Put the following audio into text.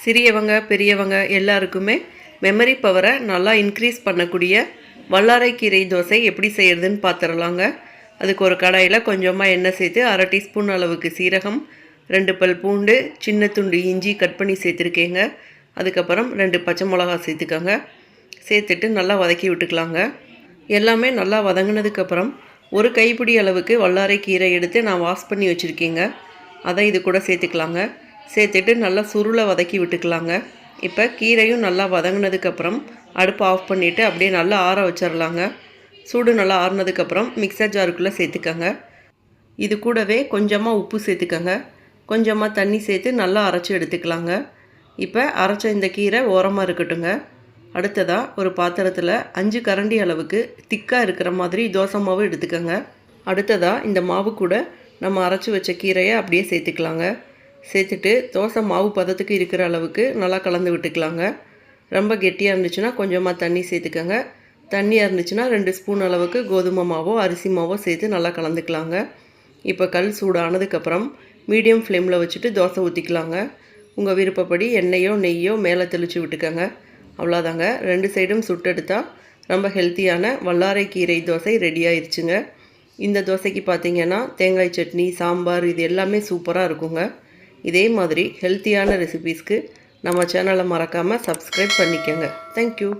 சிறியவங்க பெரியவங்க எல்லாருக்குமே மெமரி பவரை நல்லா இன்க்ரீஸ் பண்ணக்கூடிய வல்லாரைக்கீரை தோசை எப்படி செய்கிறதுன்னு பார்த்துடலாங்க. அதுக்கு ஒரு கடாயில் கொஞ்சமாக எண்ணெய் சேர்த்து 1/2 டீஸ்பூன் அளவுக்கு சீரகம், 2 பல் பூண்டு, சின்ன துண்டு இஞ்சி கட் பண்ணி சேர்த்துருக்கேங்க. அதுக்கப்புறம் 2 பச்சை மிளகா சேர்த்துக்கோங்க. சேர்த்துட்டு நல்லா வதக்கி விட்டுக்கலாங்க. எல்லாமே நல்லா வதங்கினதுக்கப்புறம் ஒரு கைப்பிடி அளவுக்கு வல்லாரைக்கீரை எடுத்து நான் வாஷ் பண்ணி வச்சுருக்கேங்க. அதை இது கூட சேர்த்துக்கலாங்க. சேர்த்துட்டு நல்லா சுருளை வதக்கி விட்டுக்கலாங்க. இப்போ கீரையும் நல்லா வதங்கினதுக்கப்புறம் அடுப்பு ஆஃப் பண்ணிவிட்டு அப்படியே நல்லா ஆற வச்சிடலாங்க. சூடு நல்லா ஆறுனதுக்கப்புறம் மிக்சர் ஜாருக்குள்ளே சேர்த்துக்கங்க. இது கூடவே கொஞ்சமாக உப்பு சேர்த்துக்கங்க. கொஞ்சமாக தண்ணி சேர்த்து நல்லா அரைச்சி எடுத்துக்கலாங்க. இப்போ அரைச்ச இந்த கீரை ஓரமாக இருக்கட்டுங்க. அடுத்ததாக ஒரு பாத்திரத்தில் 5 கரண்டி அளவுக்கு திக்காக இருக்கிற மாதிரி தோசை மாவு எடுத்துக்கோங்க. அடுத்ததாக இந்த மாவு கூட நம்ம அரைச்சி வச்ச கீரையை அப்படியே சேர்த்துக்கலாங்க. சேர்த்துட்டு தோசை மாவு பதத்துக்கு இருக்கிற அளவுக்கு நல்லா கலந்து விட்டுக்கலாங்க. ரொம்ப கெட்டியாக இருந்துச்சுன்னா கொஞ்சமாக தண்ணி சேர்த்துக்கோங்க. தண்ணியாக இருந்துச்சுன்னா 2 ஸ்பூன் அளவுக்கு கோதுமை மாவோ அரிசி மாவோ சேர்த்து நல்லா கலந்துக்கலாங்க. இப்போ கல் சூடானதுக்கப்புறம் மீடியம் ஃப்ளேமில் வச்சுட்டு தோசை ஊற்றிக்கலாங்க. உங்கள் விருப்பப்படி எண்ணெயோ நெய்யோ மேலே தெளித்து விட்டுக்கோங்க. அவ்வளோதாங்க. 2 சைடும் சுட்டெடுத்தால் ரொம்ப ஹெல்த்தியான வல்லாரைக்கீரை தோசை ரெடி ஆயிடுச்சுங்க. இந்த தோசைக்கு பார்த்திங்கன்னா தேங்காய் சட்னி, சாம்பார் இது எல்லாமே சூப்பராக இருக்குங்க. இதே மாதிரி ஹெல்த்தியான ரெசிபீஸ்க்கு நம்ம சேனலை மறக்காமல் சப்ஸ்கிரைப் பண்ணிக்கோங்க. தேங்க்யூ.